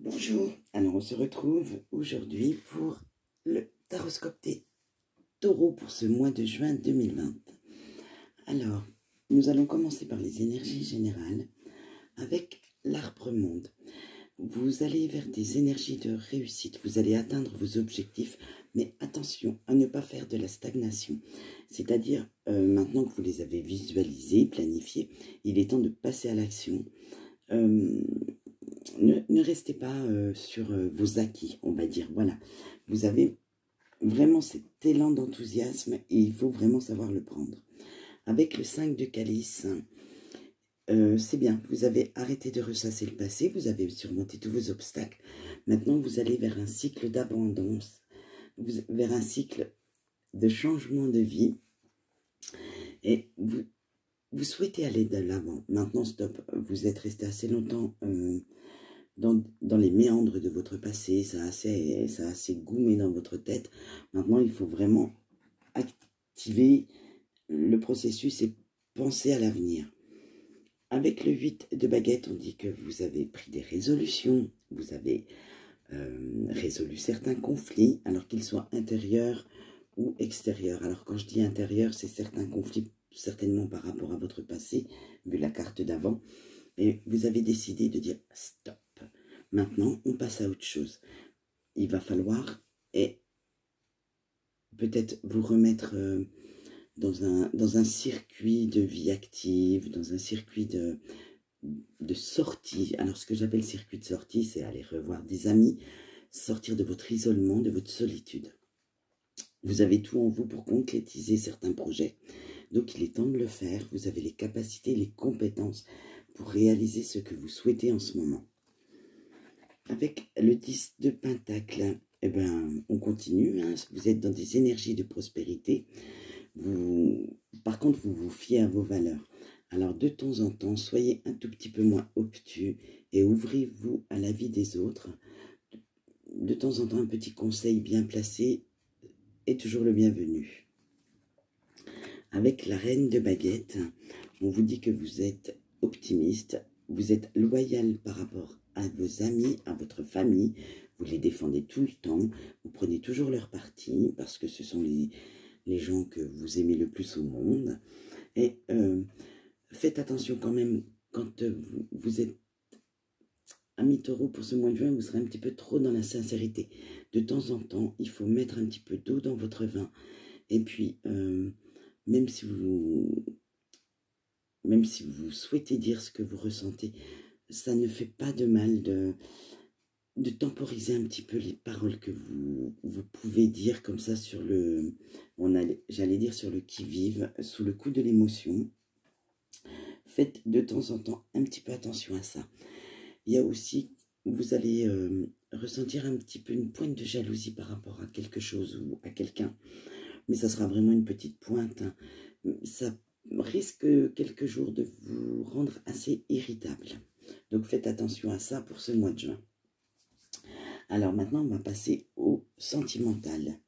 Bonjour, alors on se retrouve aujourd'hui pour le taroscope des taureaux pour ce mois de juin 2020. Alors, nous allons commencer par les énergies générales avec l'arbre monde. Vous allez vers des énergies de réussite, vous allez atteindre vos objectifs, mais attention à ne pas faire de la stagnation. C'est-à-dire, maintenant que vous les avez visualisés, planifiés, il est temps de passer à l'action. Ne restez pas sur vos acquis, on va dire. Voilà, vous avez vraiment cet élan d'enthousiasme et il faut vraiment savoir le prendre. Avec le 5 de calice, c'est bien, vous avez arrêté de ressasser le passé, vous avez surmonté tous vos obstacles. Maintenant, vous allez vers un cycle d'abondance, vers un cycle de changement de vie et vous souhaitez aller de l'avant. Maintenant, stop, vous êtes resté assez longtemps dans les méandres de votre passé, ça a assez goumé dans votre tête. Maintenant, il faut vraiment activer le processus et penser à l'avenir. Avec le 8 de baguette, on dit que vous avez pris des résolutions, vous avez résolu certains conflits, alors qu'ils soient intérieurs ou extérieurs. Alors quand je dis intérieur, c'est certains conflits certainement par rapport à votre passé, vu la carte d'avant, et vous avez décidé de dire stop. Maintenant, on passe à autre chose. Il va falloir peut-être vous remettre dans un circuit de vie active, dans un circuit de sortie. Alors, ce que j'appelle circuit de sortie, c'est aller revoir des amis, sortir de votre isolement, de votre solitude. Vous avez tout en vous pour concrétiser certains projets. Donc, il est temps de le faire. Vous avez les capacités, les compétences pour réaliser ce que vous souhaitez en ce moment. Avec le 10 de pentacle, eh ben, on continue. Hein. Vous êtes dans des énergies de prospérité. Par contre, vous vous fiez à vos valeurs. Alors, de temps en temps, soyez un tout petit peu moins obtus et ouvrez-vous à la vie des autres. De temps en temps, un petit conseil bien placé est toujours le bienvenu. Avec la reine de baguette, on vous dit que vous êtes optimiste, vous êtes loyal par rapport à vos amis, à votre famille, vous les défendez tout le temps, vous prenez toujours leur parti parce que ce sont les gens que vous aimez le plus au monde. Et faites attention quand même, quand vous êtes ami taureau pour ce mois de juin, vous serez un petit peu trop dans la sincérité. De temps en temps, il faut mettre un petit peu d'eau dans votre vin. Et puis, même si vous souhaitez dire ce que vous ressentez, ça ne fait pas de mal de temporiser un petit peu les paroles que vous pouvez dire comme ça sur le, j'allais dire sur le qui-vive, sous le coup de l'émotion. Faites de temps en temps un petit peu attention à ça. Il y a aussi, vous allez ressentir un petit peu une pointe de jalousie par rapport à quelque chose ou à quelqu'un. Mais ça sera vraiment une petite pointe. Hein. Ça risque quelques jours de vous rendre assez irritable. Donc faites attention à ça pour ce mois de juin. Alors maintenant, on va passer au sentimental.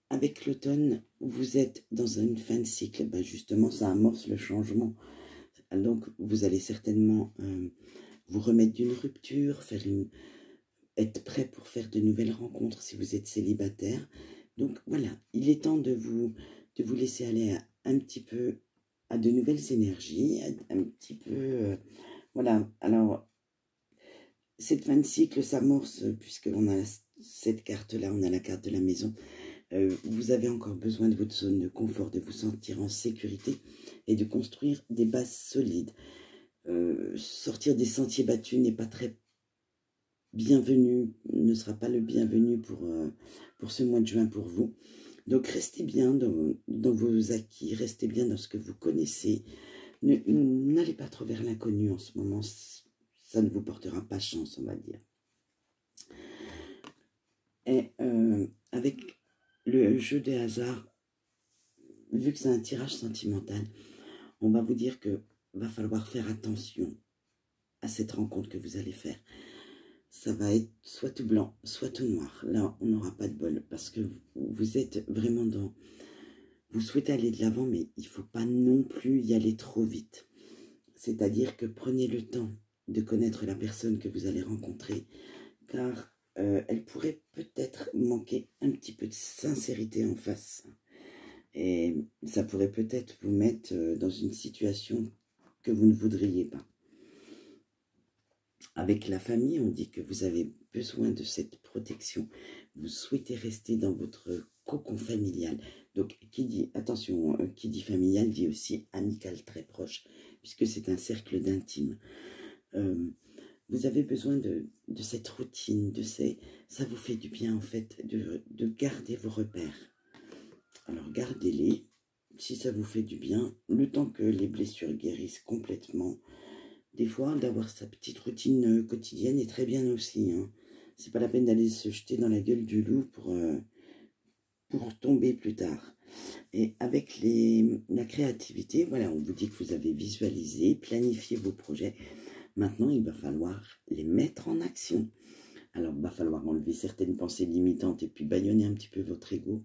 Avec l'automne, vous êtes dans une fin de cycle. Ben justement, ça amorce le changement. Donc vous allez certainement vous remettre d'une rupture, être prêt pour faire de nouvelles rencontres si vous êtes célibataire. Donc voilà, il est temps de vous laisser aller un petit peu à de nouvelles énergies, un petit peu... voilà, alors cette fin de cycle s'amorce puisqu'on a cette carte-là, on a la carte de la maison. Vous avez encore besoin de votre zone de confort, de vous sentir en sécurité et de construire des bases solides. Sortir des sentiers battus n'est pas très bienvenu, ne sera pas le bienvenu pour ce mois de juin pour vous. Donc restez bien dans vos acquis, restez bien dans ce que vous connaissez. N'allez pas trop vers l'inconnu en ce moment, ça ne vous portera pas chance, on va dire. Et avec le jeu des hasards, vu que c'est un tirage sentimental, on va vous dire que va falloir faire attention à cette rencontre que vous allez faire. Ça va être soit tout blanc, soit tout noir. Là, on n'aura pas de bol parce que vous êtes vraiment dans... Vous souhaitez aller de l'avant, mais il ne faut pas non plus y aller trop vite. C'est-à-dire que prenez le temps de connaître la personne que vous allez rencontrer, car elle pourrait peut-être manquer un petit peu de sincérité en face. Et ça pourrait peut-être vous mettre dans une situation que vous ne voudriez pas. Avec la famille, on dit que vous avez besoin de cette protection. Vous souhaitez rester dans votre cocon familial. Donc, qui dit, attention, qui dit familial dit aussi amical très proche, puisque c'est un cercle d'intime. Vous avez besoin de cette routine, ça vous fait du bien en fait, de garder vos repères. Alors gardez-les, si ça vous fait du bien, le temps que les blessures guérissent complètement. Des fois, d'avoir sa petite routine quotidienne est très bien aussi. Hein. C'est pas la peine d'aller se jeter dans la gueule du loup pour tomber plus tard. Et avec la créativité, voilà, on vous dit que vous avez visualisé, planifié vos projets. Maintenant, il va falloir les mettre en action. Alors, il va falloir enlever certaines pensées limitantes et puis bâillonner un petit peu votre ego,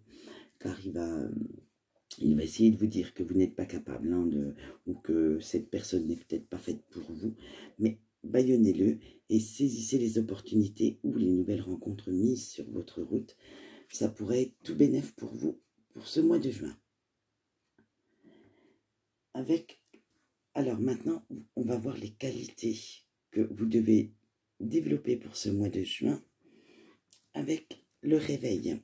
car il va essayer de vous dire que vous n'êtes pas capable, hein, ou que cette personne n'est peut-être pas faite pour vous, mais bâillonnez-le et saisissez les opportunités ou les nouvelles rencontres mises sur votre route. Ça pourrait être tout bénef pour vous pour ce mois de juin. Alors maintenant, on va voir les qualités que vous devez développer pour ce mois de juin avec le réveil.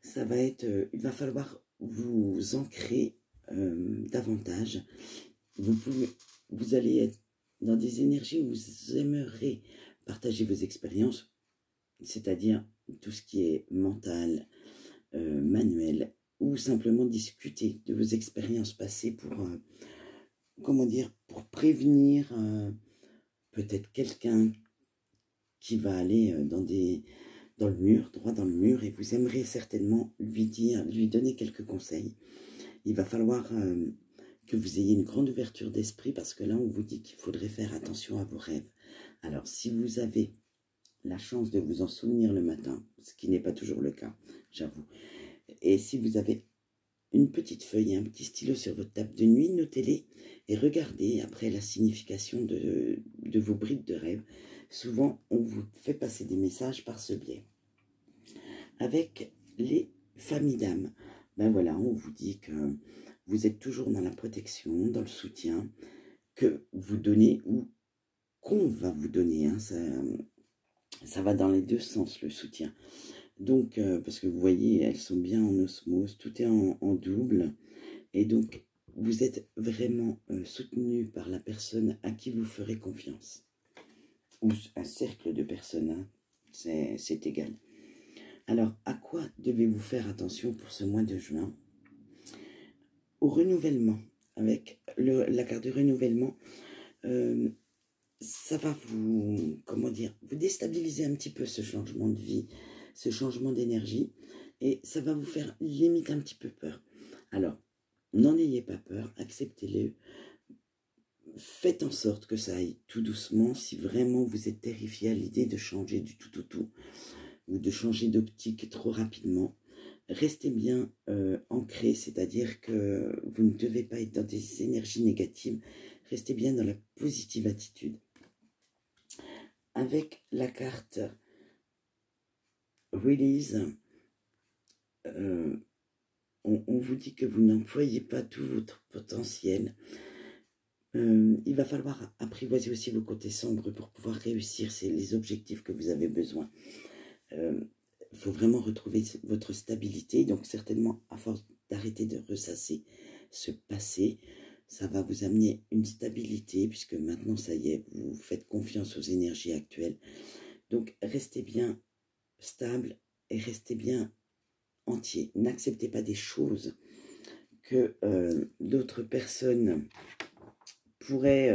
Ça va être, il va falloir vous ancrer davantage. Vous allez être dans des énergies où vous aimerez partager vos expériences, c'est-à-dire tout ce qui est mental, manuel, ou simplement discuter de vos expériences passées pour, comment dire, pour prévenir peut-être quelqu'un qui va aller dans le mur, droit dans le mur, et vous aimeriez certainement lui donner quelques conseils. Il va falloir que vous ayez une grande ouverture d'esprit, parce que là, on vous dit qu'il faudrait faire attention à vos rêves. Alors, si vous avez la chance de vous en souvenir le matin, ce qui n'est pas toujours le cas, j'avoue, et si vous avez une petite feuille et un petit stylo sur votre table de nuit, notez-les et regardez après la signification de vos bribes de rêve. Souvent, on vous fait passer des messages par ce biais. Avec les familles d'âme, ben voilà, on vous dit que vous êtes toujours dans la protection, dans le soutien que vous donnez ou qu'on va vous donner. Hein, ça va dans les deux sens, le soutien. Donc, parce que vous voyez, elles sont bien en osmose, tout est en double. Et donc, vous êtes vraiment soutenu par la personne à qui vous ferez confiance. Ou un cercle de personnes, hein, c'est égal. Alors, à quoi devez-vous faire attention pour ce mois de juin? Au renouvellement. Avec la carte de renouvellement, ça va vous, comment dire, vous déstabiliser un petit peu ce changement de vie, ce changement d'énergie, et ça va vous faire limite un petit peu peur. Alors, n'en ayez pas peur, acceptez-le, faites en sorte que ça aille tout doucement. Si vraiment vous êtes terrifié à l'idée de changer du tout au tout, ou de changer d'optique trop rapidement, restez bien ancré, c'est-à-dire que vous ne devez pas être dans des énergies négatives, restez bien dans la positive attitude. Avec la carte Release, on vous dit que vous n'employez pas tout votre potentiel. Il va falloir apprivoiser aussi vos côtés sombres pour pouvoir réussir les objectifs que vous avez besoin. Il faut vraiment retrouver votre stabilité. Donc certainement, à force d'arrêter de ressasser ce passé, ça va vous amener une stabilité, puisque maintenant, ça y est, vous faites confiance aux énergies actuelles. Donc, restez bien stable et restez bien entier. N'acceptez pas des choses que d'autres personnes pourraient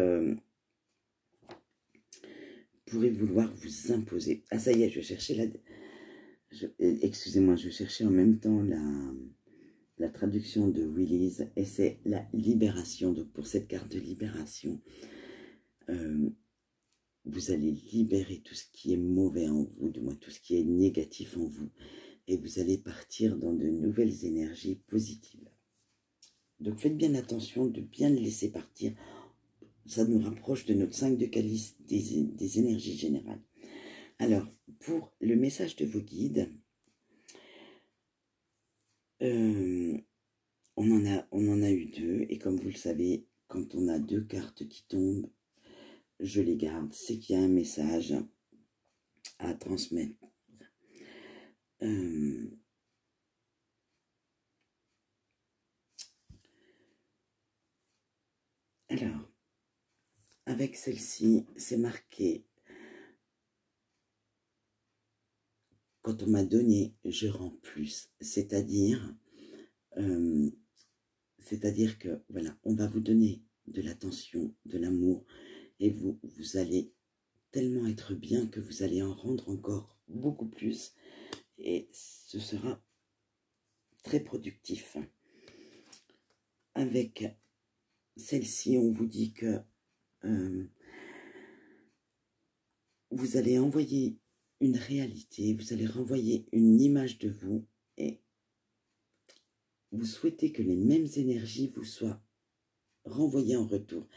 vouloir vous imposer. Ah, ça y est, je cherchais excusez-moi, je cherchais en même temps la traduction de Release, et c'est la libération. Donc pour cette carte de libération, vous allez libérer tout ce qui est mauvais en vous, du moins tout ce qui est négatif en vous, et vous allez partir dans de nouvelles énergies positives. Donc faites bien attention de bien le laisser partir. ça nous rapproche de notre 5 de calice des énergies générales. Alors, pour le message de vos guides, on en a eu 2, et comme vous le savez, quand on a 2 cartes qui tombent, je les garde, c'est qu'il y a un message à transmettre. Alors, avec celle-ci, c'est marqué, quand on m'a donné, je rends plus, c'est-à-dire que, voilà, on va vous donner de l'attention, de l'amour, et vous allez tellement être bien que vous allez en rendre encore beaucoup plus, et ce sera très productif. Avec celle-ci, on vous dit que vous allez envoyer une réalité, vous allez renvoyer une image de vous, et vous souhaitez que les mêmes énergies vous soient renvoyées en retour.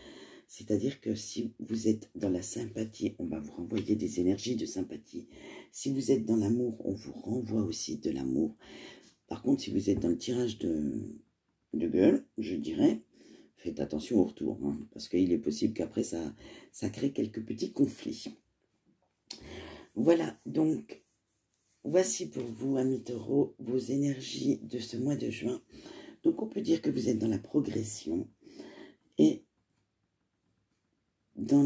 C'est-à-dire que si vous êtes dans la sympathie, on va vous renvoyer des énergies de sympathie. Si vous êtes dans l'amour, on vous renvoie aussi de l'amour. Par contre, si vous êtes dans le tirage de gueule, je dirais, faites attention au retour, hein, parce qu'il est possible qu'après ça crée quelques petits conflits. Voilà, donc voici pour vous, amis taureaux, vos énergies de ce mois de juin. Donc on peut dire que vous êtes dans la progression et dans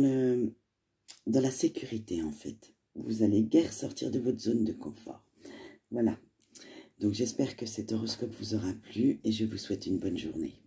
la sécurité, en fait. Vous allez guère sortir de votre zone de confort. Voilà. Donc j'espère que cet horoscope vous aura plu et je vous souhaite une bonne journée.